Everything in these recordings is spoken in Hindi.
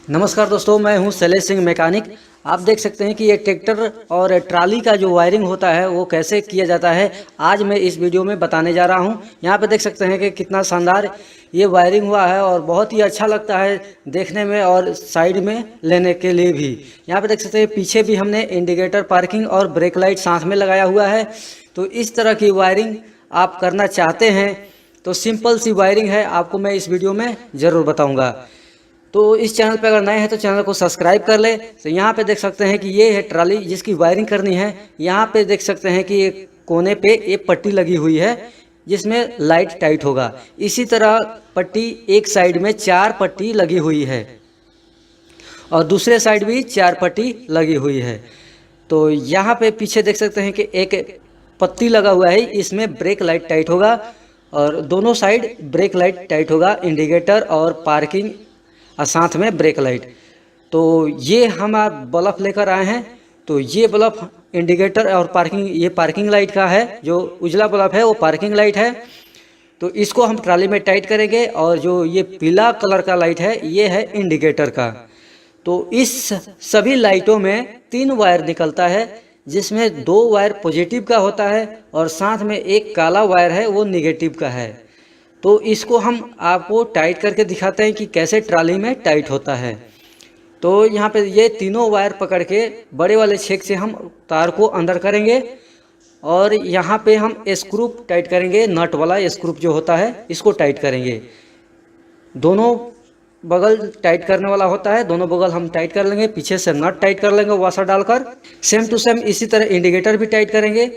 नमस्कार दोस्तों, मैं हूं शैलेश सिंह मैकेनिक। आप देख सकते हैं कि ये ट्रैक्टर और ट्राली का जो वायरिंग होता है वो कैसे किया जाता है, आज मैं इस वीडियो में बताने जा रहा हूं। यहाँ पे देख सकते हैं कि कितना शानदार ये वायरिंग हुआ है और बहुत ही अच्छा लगता है देखने में और साइड में लेने के लिए भी। यहाँ पे देख सकते हैं पीछे भी हमने इंडिकेटर, पार्किंग और ब्रेक लाइट साथ में लगाया हुआ है। तो इस तरह की वायरिंग आप करना चाहते हैं तो सिंपल सी वायरिंग है, आपको मैं इस वीडियो में ज़रूर बताऊँगा। तो इस चैनल पे अगर नए हैं तो चैनल को सब्सक्राइब कर ले। तो यहाँ पे देख सकते हैं कि ये है ट्राली जिसकी वायरिंग करनी है। यहाँ पे देख सकते हैं कि एक कोने पे एक पट्टी लगी हुई है जिसमें लाइट टाइट होगा। इसी तरह पट्टी एक साइड में 4 पट्टी लगी हुई है और दूसरे साइड भी 4 पट्टी लगी हुई है। तो यहाँ पे पीछे देख सकते हैं कि एक पत्ती लगा हुआ है, इसमें ब्रेक लाइट टाइट होगा और दोनों साइड ब्रेक लाइट टाइट होगा, इंडिकेटर और पार्किंग और साथ में ब्रेक लाइट। तो ये हम आप बल्ब लेकर आए हैं। तो ये बल्ब इंडिकेटर और पार्किंग, ये पार्किंग लाइट का है। जो उजला बल्ब है वो पार्किंग लाइट है। तो इसको हम ट्राली में टाइट करेंगे और जो ये पीला कलर का लाइट है ये है इंडिकेटर का। तो इस सभी लाइटों में 3 वायर निकलता है जिसमें 2 वायर पॉजिटिव का होता है और साथ में एक काला वायर है वो निगेटिव का है। तो इसको हम आपको टाइट करके दिखाते हैं कि कैसे ट्राली में टाइट होता है। तो यहाँ पे ये तीनों वायर पकड़ के बड़े वाले छेक से हम तार को अंदर करेंगे और यहाँ पे हम स्क्रू टाइट करेंगे, नट वाला स्क्रू जो होता है इसको टाइट करेंगे। दोनों बगल टाइट करने वाला होता है, दोनों बगल हम टाइट कर लेंगे, पीछे से नट टाइट कर लेंगे वाशर डालकर। सेम टू सेम इसी तरह इंडिकेटर भी टाइट करेंगे,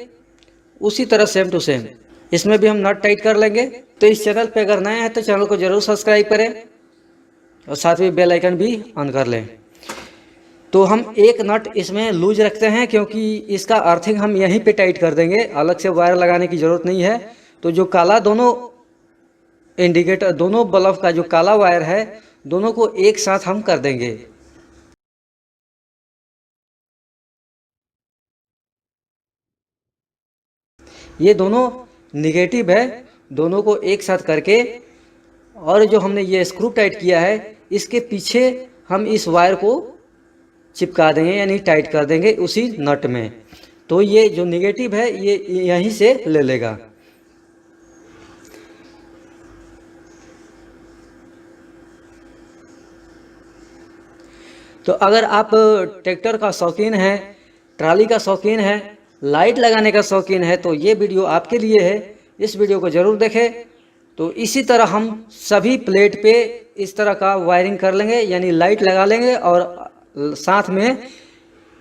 उसी तरह सेम टू सेम इसमें भी हम नट टाइट कर लेंगे। तो इस चैनल पे अगर नए हैं तो चैनल को जरूर सब्सक्राइब करें और साथ में बेल आइकन भी ऑन कर लें। तो हम एक नट इसमें लूज रखते हैं क्योंकि इसका अर्थिंग हम यहीं पे टाइट कर देंगे, अलग से वायर लगाने की ज़रूरत नहीं है। तो जो काला दोनों इंडिकेटर, दोनों बल्ब का जो काला वायर है दोनों को एक साथ हम कर देंगे। ये दोनों निगेटिव है, दोनों को एक साथ करके और जो हमने ये स्क्रू टाइट किया है इसके पीछे हम इस वायर को चिपका देंगे, यानी टाइट कर देंगे उसी नट में। तो ये जो निगेटिव है ये यहीं से ले लेगा। तो अगर आप ट्रैक्टर का शौकीन है, ट्राली का शौकीन है, लाइट लगाने का शौकीन है तो ये वीडियो आपके लिए है, इस वीडियो को ज़रूर देखें। तो इसी तरह हम सभी प्लेट पे इस तरह का वायरिंग कर लेंगे, यानी लाइट लगा लेंगे और साथ में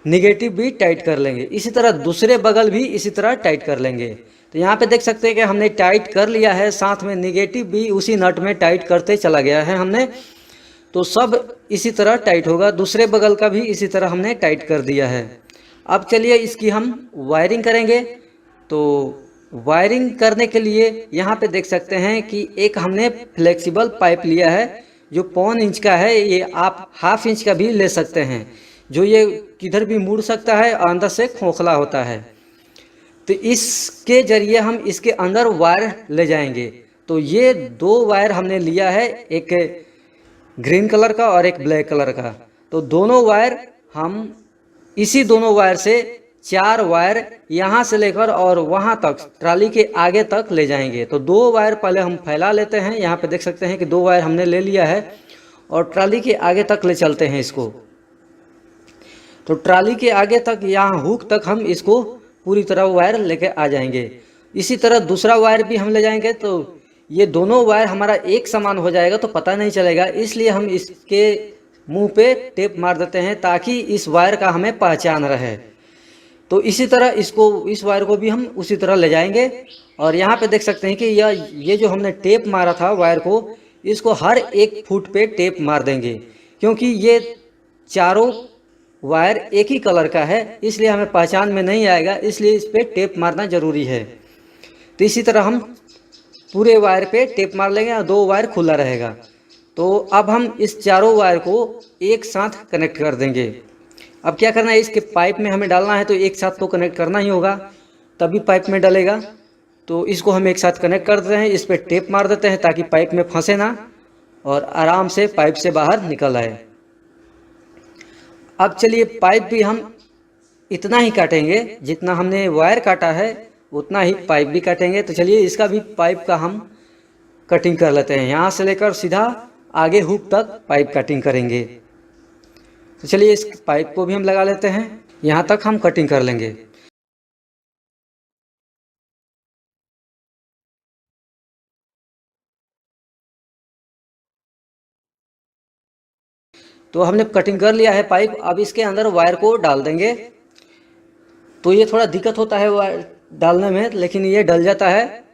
निगेटिव भी टाइट कर लेंगे। इसी तरह दूसरे बगल भी इसी तरह टाइट कर लेंगे। तो यहाँ पे देख सकते हैं कि हमने टाइट कर लिया है, साथ में निगेटिव भी उसी नट में टाइट करते चला गया है हमने। तो सब इसी तरह टाइट होगा, दूसरे बगल का भी इसी तरह हमने टाइट कर दिया है। अब चलिए इसकी हम वायरिंग करेंगे। तो वायरिंग करने के लिए यहाँ पे देख सकते हैं कि एक हमने फ्लेक्सिबल पाइप लिया है जो 1.25 इंच का है, ये आप 1/2 इंच का भी ले सकते हैं, जो ये किधर भी मुड़ सकता है और अंदर से खोखला होता है। तो इसके जरिए हम इसके अंदर वायर ले जाएंगे। तो ये 2 वायर हमने लिया है, एक ग्रीन कलर का और एक ब्लैक कलर का। तो दोनों वायर हम इसी दोनों वायर से 4 वायर यहाँ से लेकर और वहाँ तक ट्राली के आगे तक ले जाएंगे। तो 2 वायर पहले हम फैला लेते हैं। यहाँ पे देख सकते हैं कि 2 वायर हमने ले लिया है और ट्राली के आगे तक ले चलते हैं इसको। तो ट्राली के आगे तक, यहाँ हुक तक हम इसको पूरी तरह वायर लेके आ जाएंगे। इसी तरह दूसरा वायर भी हम ले जाएंगे। तो ये दोनों वायर हमारा एक समान हो जाएगा तो पता नहीं चलेगा, इसलिए हम इसके मुंह पे टेप मार देते हैं ताकि इस वायर का हमें पहचान रहे। तो इसी तरह इस वायर को भी हम उसी तरह ले जाएंगे। और यहाँ पे देख सकते हैं कि ये जो हमने टेप मारा था वायर को, इसको हर 1 फुट पे टेप मार देंगे क्योंकि ये चारों वायर एक ही कलर का है, इसलिए हमें पहचान में नहीं आएगा, इसलिए इस पर टेप मारना ज़रूरी है। तो इसी तरह हम पूरे वायर पे टेप मार लेंगे और 2 वायर खुला रहेगा। तो अब हम इस चारों वायर को एक साथ कनेक्ट कर देंगे। अब क्या करना है, इसके पाइप में हमें डालना है तो एक साथ तो कनेक्ट करना ही होगा, तभी पाइप में डलेगा। तो इसको हम एक साथ कनेक्ट कर देते हैं, इस पर टेप मार देते हैं ताकि पाइप में फंसे ना और आराम से पाइप से बाहर निकल आए। अब चलिए पाइप भी हम इतना ही काटेंगे, जितना हमने वायर काटा है उतना ही पाइप भी काटेंगे। तो चलिए इसका भी पाइप का हम कटिंग कर लेते हैं। यहाँ से लेकर सीधा आगे हुक तक पाइप कटिंग करेंगे। तो चलिए इस पाइप को भी हम लगा लेते हैं, यहाँ तक हम कटिंग कर लेंगे। तो हमने कटिंग कर लिया है पाइप। अब इसके अंदर वायर को डाल देंगे। तो ये थोड़ा दिक्कत होता है वायर डालने में, लेकिन ये डल जाता है।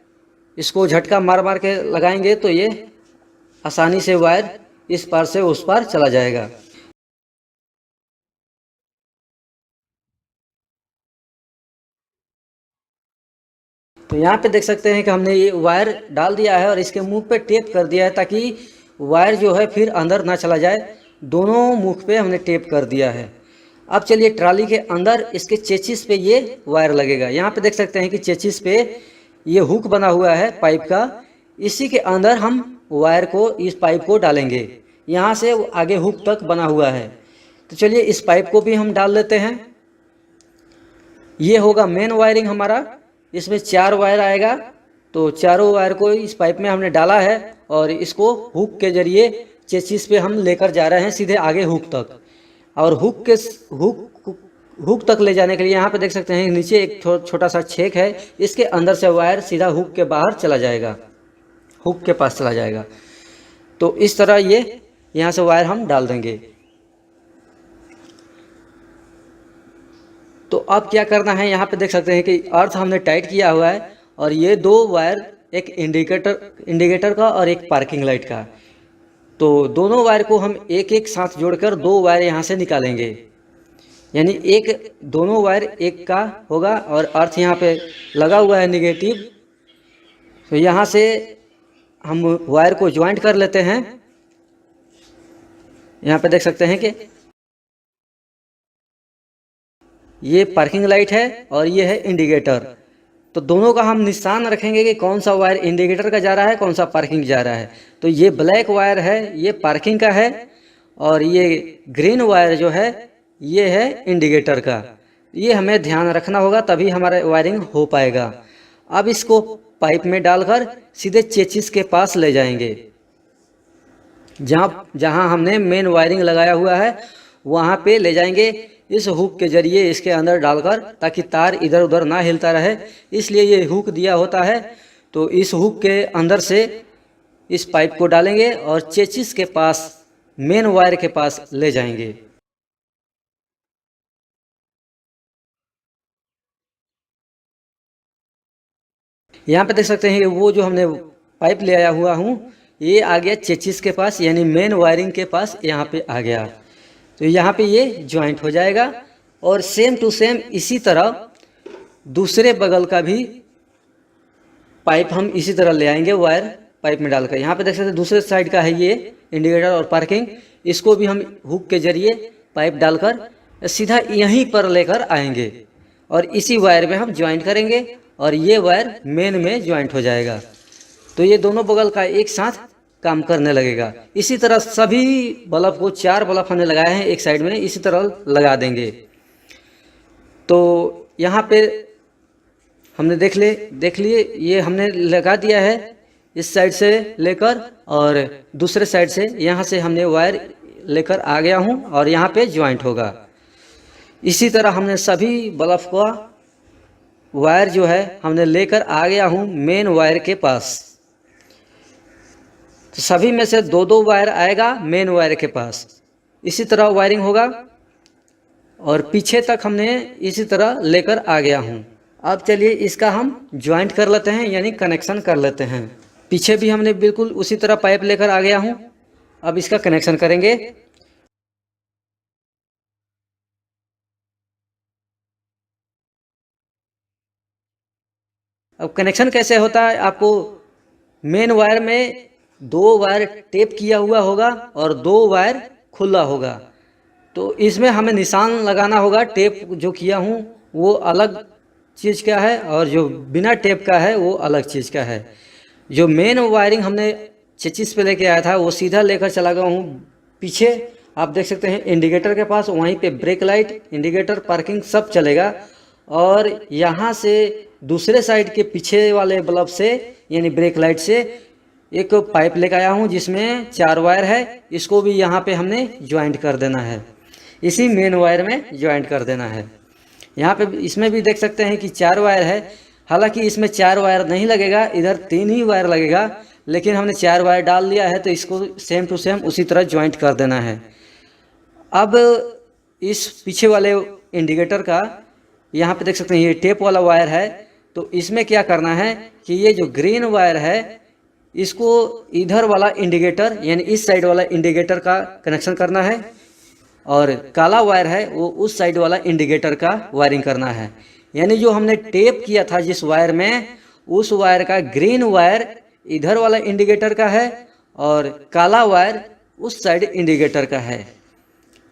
इसको झटका मार मार के लगाएंगे तो ये आसानी से वायर इस पार से उस पार चला जाएगा। तो यहाँ पे देख सकते हैं कि हमने ये वायर डाल दिया है और इसके मुंह पे टेप कर दिया है, ताकि वायर जो है फिर अंदर ना चला जाए। दोनों मुख पे हमने टेप कर दिया है। अब चलिए ट्राली के अंदर इसके चेचिस पे ये वायर लगेगा। यहाँ पे देख सकते हैं कि चेचिस पे ये हुक बना हुआ है पाइप का। इसी के अंदर हम वायर को, इस पाइप को डालेंगे। यहाँ से आगे हुक तक बना हुआ है। तो चलिए इस पाइप को भी हम डाल लेते हैं। ये होगा मेन वायरिंग हमारा। इसमें 4 वायर आएगा। तो चारों वायर को इस पाइप में हमने डाला है और इसको हुक के जरिए चेसिस पे हम लेकर जा रहे हैं सीधे आगे हुक तक। और हुक तक ले जाने के लिए यहाँ पे देख सकते हैं नीचे एक छोटा सा छेद है। इसके अंदर से वायर सीधा हुक के बाहर चला जाएगा, हुक के पास चला जाएगा। तो इस तरह ये यहाँ से वायर हम डाल देंगे। तो अब क्या करना है, यहाँ पे देख सकते हैं कि अर्थ हमने टाइट किया हुआ है और ये 2 वायर, एक इंडिकेटर का और एक पार्किंग लाइट का। तो दोनों वायर को हम एक एक साथ जोड़कर 2 वायर यहाँ से निकालेंगे। यानी दोनों वायर एक का होगा और अर्थ यहाँ पे लगा हुआ है नेगेटिव। तो यहाँ से हम वायर को ज्वाइंट कर लेते हैं। यहाँ पे देख सकते हैं कि ये पार्किंग लाइट है और ये है इंडिकेटर। तो दोनों का हम निशान रखेंगे कि कौन सा वायर इंडिकेटर का जा रहा है, कौन सा पार्किंग जा रहा है। तो ये ब्लैक वायर है, ये पार्किंग का है, और ये ग्रीन वायर जो है ये है इंडिकेटर का। ये हमें ध्यान रखना होगा, तभी हमारा वायरिंग हो पाएगा। अब इसको पाइप में डालकर सीधे चेचिस के पास ले जाएंगे। जहाँ हमने मेन वायरिंग लगाया हुआ है वहाँ पे ले जाएंगे इस हुक के जरिए इसके अंदर डालकर, ताकि तार इधर उधर ना हिलता रहे। इसलिए ये हुक दिया होता है। तो इस हुक के अंदर से इस पाइप को डालेंगे और चेचिस के पास, मेन वायर के पास ले जाएंगे। यहाँ पे देख सकते हैं कि वो जो हमने पाइप ले आया हुआ हूँ ये आ गया चेचिस के पास, यानी मेन वायरिंग के पास यहाँ पे आ गया। तो यहाँ पे ये ज्वाइंट हो जाएगा। और सेम टू सेम इसी तरह दूसरे बगल का भी पाइप हम इसी तरह ले आएंगे, वायर पाइप में डालकर। यहाँ पे देख सकते हैं दूसरे साइड का है ये इंडिकेटर और पार्किंग। इसको भी हम हुक के जरिए पाइप डालकर सीधा यहीं पर लेकर आएंगे और इसी वायर में हम ज्वाइंट करेंगे और ये वायर मेन में ज्वाइंट हो जाएगा। तो ये दोनों बगल का एक साथ काम करने लगेगा। इसी तरह सभी बल्ब को, 4 बल्ब हमने लगाए हैं एक साइड में, इसी तरह लगा देंगे। तो यहाँ पे हमने देख लिए ये हमने लगा दिया है इस साइड से लेकर, और दूसरे साइड से यहाँ से हमने वायर लेकर आ गया हूँ और यहाँ पे ज्वाइंट होगा। इसी तरह हमने सभी बल्ब का वायर जो है हमने लेकर आ गया हूँ मेन वायर के पास। तो सभी में से 2-2 वायर आएगा मेन वायर के पास। इसी तरह वायरिंग होगा और पीछे तक हमने इसी तरह लेकर आ गया हूँ। अब चलिए इसका हम ज्वाइंट कर लेते हैं, यानी कनेक्शन कर लेते हैं। पीछे भी हमने बिल्कुल उसी तरह पाइप लेकर आ गया हूँ। अब इसका कनेक्शन करेंगे। अब कनेक्शन कैसे होता है, आपको मेन वायर में 2 वायर टेप किया हुआ होगा और 2 वायर खुला होगा। तो इसमें हमें निशान लगाना होगा। टेप जो किया हूँ वो अलग चीज़ का है और जो बिना टेप का है वो अलग चीज़ का है। जो मेन वायरिंग हमने चेचिस पे लेके आया था वो सीधा लेकर चला गया हूँ पीछे, आप देख सकते हैं इंडिकेटर के पास, वहीं पे ब्रेक लाइट, इंडिकेटर, पार्किंग सब चलेगा। और यहाँ से दूसरे साइड के पीछे वाले बल्ब से यानी ब्रेक लाइट से एक पाइप लेकर आया हूँ जिसमें 4 वायर है। इसको भी यहाँ पे हमने ज्वाइंट कर देना है, इसी मेन वायर में ज्वाइंट कर देना है। यहाँ पे इसमें भी देख सकते हैं कि 4 वायर है। हालांकि इसमें 4 वायर नहीं लगेगा, इधर 3 ही वायर लगेगा, लेकिन हमने 4 वायर डाल दिया है तो इसको सेम टू सेम उसी तरह ज्वाइंट कर देना है। अब इस पीछे वाले इंडिकेटर का यहाँ पे देख सकते हैं ये टेप वाला वायर है। तो इसमें क्या करना है कि ये जो ग्रीन वायर है इसको इधर वाला इंडिकेटर यानी इस साइड वाला इंडिकेटर का कनेक्शन करना है, और काला वायर है वो उस साइड वाला इंडिकेटर का वायरिंग करना है। यानी जो हमने टेप किया था जिस वायर में, उस वायर का ग्रीन वायर इधर वाला इंडिकेटर का है और काला वायर उस साइड इंडिकेटर का है।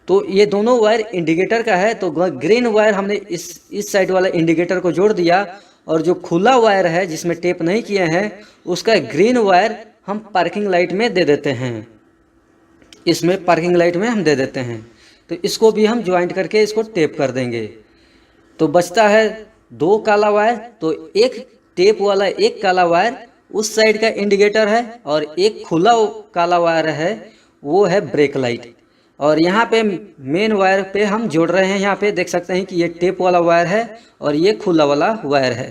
तो ये दोनों वायर इंडिकेटर का है, तो ग्रीन वायर हमने इस साइड वाला इंडिकेटर को जोड़ दिया, और जो खुला वायर है जिसमें टेप नहीं किए हैं उसका ग्रीन वायर हम पार्किंग लाइट में दे देते हैं, इसमें पार्किंग लाइट में हम दे देते हैं। तो इसको भी हम ज्वाइंट करके इसको टेप कर देंगे। तो बचता है 2 काला वायर। तो एक टेप वाला एक काला वायर उस साइड का इंडिकेटर है, और एक खुला काला वायर है वो है ब्रेक लाइट। और यहाँ पे मेन वायर पे हम जोड़ रहे हैं। यहाँ पे देख सकते हैं कि ये टेप वाला वायर है और ये खुला वाला वायर है।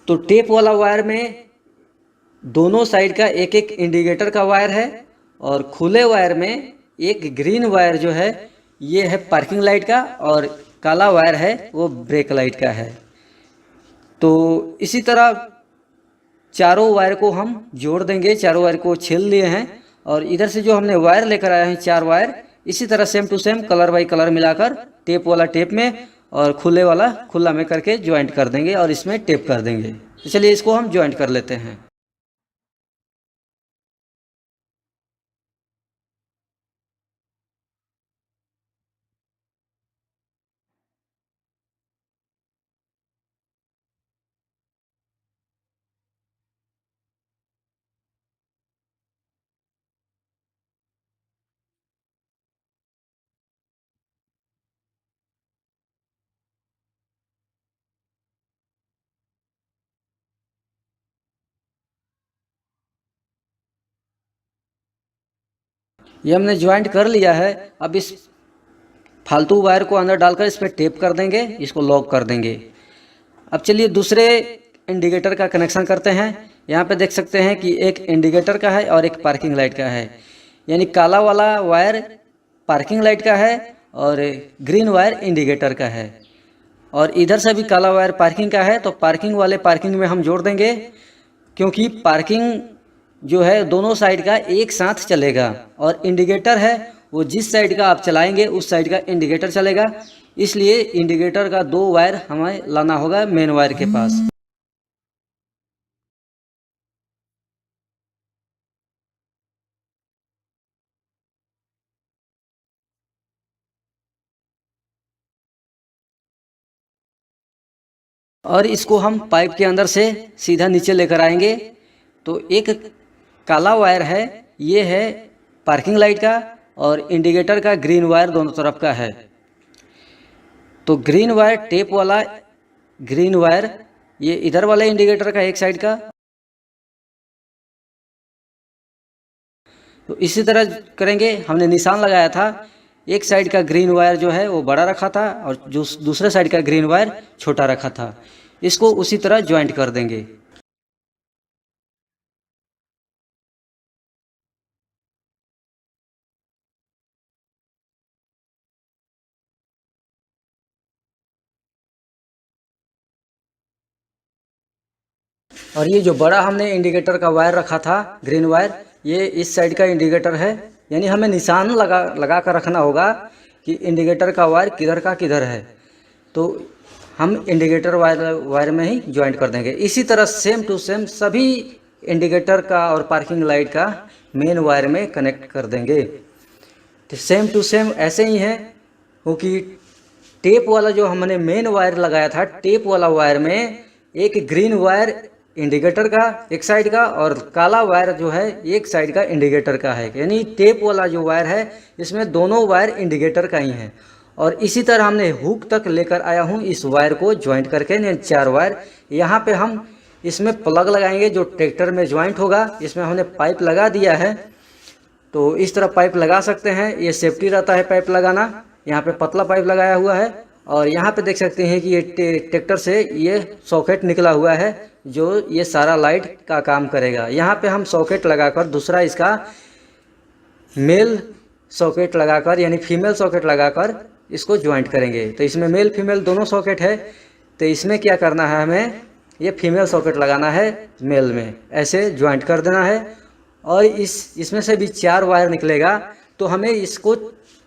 तो टेप वाला वायर में दोनों साइड का एक एक इंडिकेटर का वायर है, और खुले वायर में एक ग्रीन वायर जो है ये है पार्किंग लाइट का, और काला वायर है वो ब्रेक लाइट का है। तो इसी तरह चारों वायर को हम जोड़ देंगे। चारों वायर को छील लिए हैं, और इधर से जो हमने वायर लेकर आए हैं 4 वायर, इसी तरह same to same colour by colour मिलाकर टेप वाला टेप में और खुले वाला खुला में करके ज्वाइंट कर देंगे, और इसमें टेप कर देंगे। तो चलिए इसको हम ज्वाइंट कर लेते हैं। ये हमने ज्वाइंट कर लिया है। अब इस फालतू वायर को अंदर डालकर इस पर टेप कर देंगे, इसको लॉक कर देंगे। अब चलिए दूसरे इंडिकेटर का कनेक्शन करते हैं। यहाँ पे देख सकते हैं कि एक इंडिकेटर का है और एक पार्किंग लाइट का है। यानी काला वाला वायर पार्किंग लाइट का है और ग्रीन वायर इंडिकेटर का है, और इधर से भी काला वायर पार्किंग का है। तो पार्किंग वाले पार्किंग में हम जोड़ देंगे, क्योंकि पार्किंग जो है दोनों साइड का एक साथ चलेगा, और इंडिकेटर है वो जिस साइड का आप चलाएंगे उस साइड का इंडिकेटर चलेगा। इसलिए इंडिकेटर का 2 वायर हमें लाना होगा मेन वायर के पास। और इसको हम पाइप के अंदर से सीधा नीचे लेकर आएंगे। तो एक काला वायर है, ये है पार्किंग लाइट का, और इंडिकेटर का ग्रीन वायर दोनों तरफ का है। तो ग्रीन वायर टेप वाला ग्रीन वायर ये इधर वाले इंडिकेटर का एक साइड का। तो इसी तरह करेंगे। हमने निशान लगाया था, एक साइड का ग्रीन वायर जो है वो बड़ा रखा था और जो दूसरे साइड का ग्रीन वायर छोटा रखा था। इसको उसी तरह ज्वाइंट कर देंगे। और ये जो बड़ा हमने इंडिकेटर का वायर रखा था ग्रीन वायर, ये इस साइड का इंडिकेटर है। यानी हमें निशान लगा कर रखना होगा कि इंडिकेटर का वायर किधर का किधर है। तो हम इंडिकेटर वायर में ही ज्वाइंट कर देंगे। इसी तरह सेम टू सेम सभी इंडिकेटर का और पार्किंग लाइट का मेन वायर में कनेक्ट कर देंगे। तो सेम टू सेम ऐसे ही है, क्योंकि टेप वाला जो हमने मेन वायर लगाया था, टेप वाला वायर में एक ग्रीन वायर इंडिकेटर का एक साइड का, और काला वायर जो है एक साइड का इंडिकेटर का है। यानी टेप वाला जो वायर है इसमें दोनों वायर इंडिकेटर का ही है। और इसी तरह हमने हुक तक लेकर आया हूँ इस वायर को ज्वाइंट करके, यानी 4 वायर। यहाँ पे हम इसमें प्लग लगाएंगे जो ट्रैक्टर में ज्वाइंट होगा। इसमें हमने पाइप लगा दिया है, तो इस तरह पाइप लगा सकते हैं, ये सेफ्टी रहता है पाइप लगाना। यहाँ पे पतला पाइप लगाया हुआ है, और यहाँ पे देख सकते हैं कि ये ट्रैक्टर से ये सॉकेट निकला हुआ है जो ये सारा लाइट का काम करेगा। यहाँ पे हम सॉकेट लगाकर दूसरा इसका मेल सॉकेट लगाकर यानी फीमेल सॉकेट लगाकर इसको ज्वाइंट करेंगे। तो इसमें मेल फीमेल दोनों सॉकेट है, तो इसमें क्या करना है, हमें ये फीमेल सॉकेट लगाना है मेल में, ऐसे ज्वाइंट कर देना है। और इसमें से भी 4 वायर निकलेगा, तो हमें इसको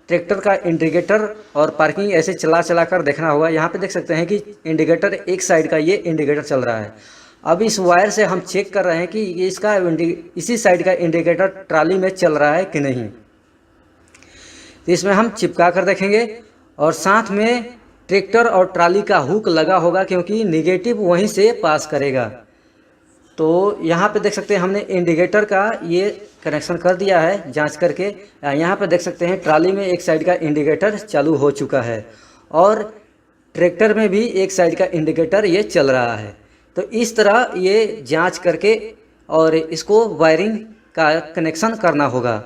ट्रैक्टर का इंडिकेटर और पार्किंग ऐसे चला कर देखना होगा। यहाँ पे देख सकते हैं कि इंडिकेटर एक साइड का ये इंडिकेटर चल रहा है। अब इस वायर से हम चेक कर रहे हैं कि इसका इसी साइड का इंडिकेटर ट्राली में चल रहा है कि नहीं। तो इसमें हम चिपका कर देखेंगे, और साथ में ट्रैक्टर और ट्राली का हुक लगा होगा क्योंकि निगेटिव वहीं से पास करेगा। तो यहाँ पे देख सकते हैं हमने इंडिकेटर का ये कनेक्शन कर दिया है जांच करके। यहाँ पे देख सकते हैं ट्राली में एक साइड का इंडिकेटर चालू हो चुका है, और ट्रैक्टर में भी एक साइड का इंडिकेटर ये चल रहा है। तो इस तरह ये जांच करके और इसको वायरिंग का कनेक्शन करना होगा।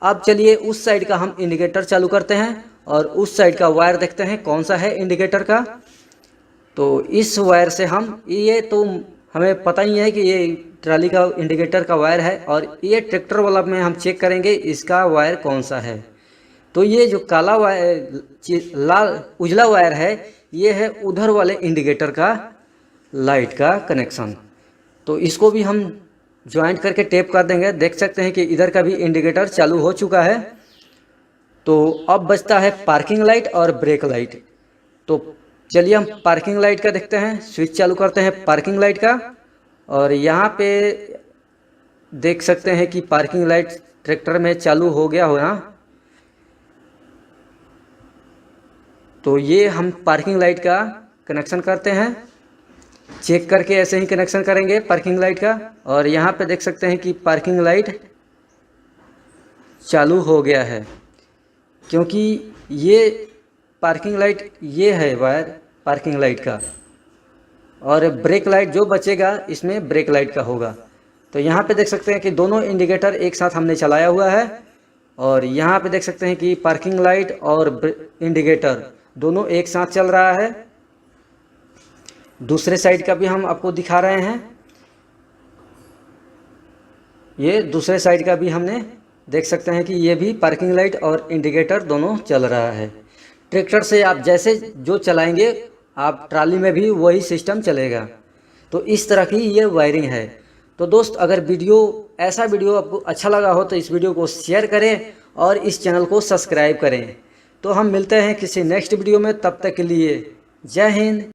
अब चलिए उस साइड का हम इंडिकेटर चालू करते हैं, और उस साइड का वायर देखते हैं कौन सा है इंडिकेटर का। तो इस वायर से हम ये तो हमें पता ही है कि ये ट्राली का इंडिकेटर का वायर है, और ये ट्रैक्टर वाला में हम चेक करेंगे इसका वायर कौन सा है। तो ये जो काला वायर लाल उजला वायर है ये है उधर वाले इंडिकेटर का लाइट का कनेक्शन। तो इसको भी हम ज्वाइंट करके टेप कर देंगे। देख सकते हैं कि इधर का भी इंडिकेटर चालू हो चुका है। तो अब बचता है पार्किंग लाइट और ब्रेक लाइट। तो चलिए हम पार्किंग लाइट का देखते हैं, स्विच चालू करते हैं पार्किंग लाइट का। और यहाँ पे देख सकते हैं कि पार्किंग लाइट ट्रैक्टर में चालू हो गया हो ना। तो ये हम पार्किंग लाइट का कनेक्शन करते हैं, चेक करके ऐसे ही कनेक्शन करेंगे पार्किंग लाइट का। और यहाँ पे देख सकते हैं कि पार्किंग लाइट चालू हो गया है, क्योंकि ये पार्किंग लाइट ये है वायर पार्किंग लाइट का, और ब्रेक लाइट जो बचेगा इसमें ब्रेक लाइट का होगा। तो यहाँ पे देख सकते हैं कि दोनों इंडिकेटर एक साथ हमने चलाया हुआ है, और यहाँ पे देख सकते हैं कि पार्किंग लाइट और इंडिकेटर दोनों एक साथ चल रहा है। दूसरे साइड का भी हम आपको दिखा रहे हैं, ये दूसरे साइड का भी हमने देख सकते हैं कि ये भी पार्किंग लाइट और इंडिकेटर दोनों चल रहा है। ट्रैक्टर से आप जैसे जो चलाएंगे आप ट्राली में भी वही सिस्टम चलेगा। तो इस तरह की ये वायरिंग है। तो दोस्त अगर ऐसा वीडियो आपको अच्छा लगा हो तो इस वीडियो को शेयर करें और इस चैनल को सब्सक्राइब करें। तो हम मिलते हैं किसी नेक्स्ट वीडियो में, तब तक के लिए जय हिंद।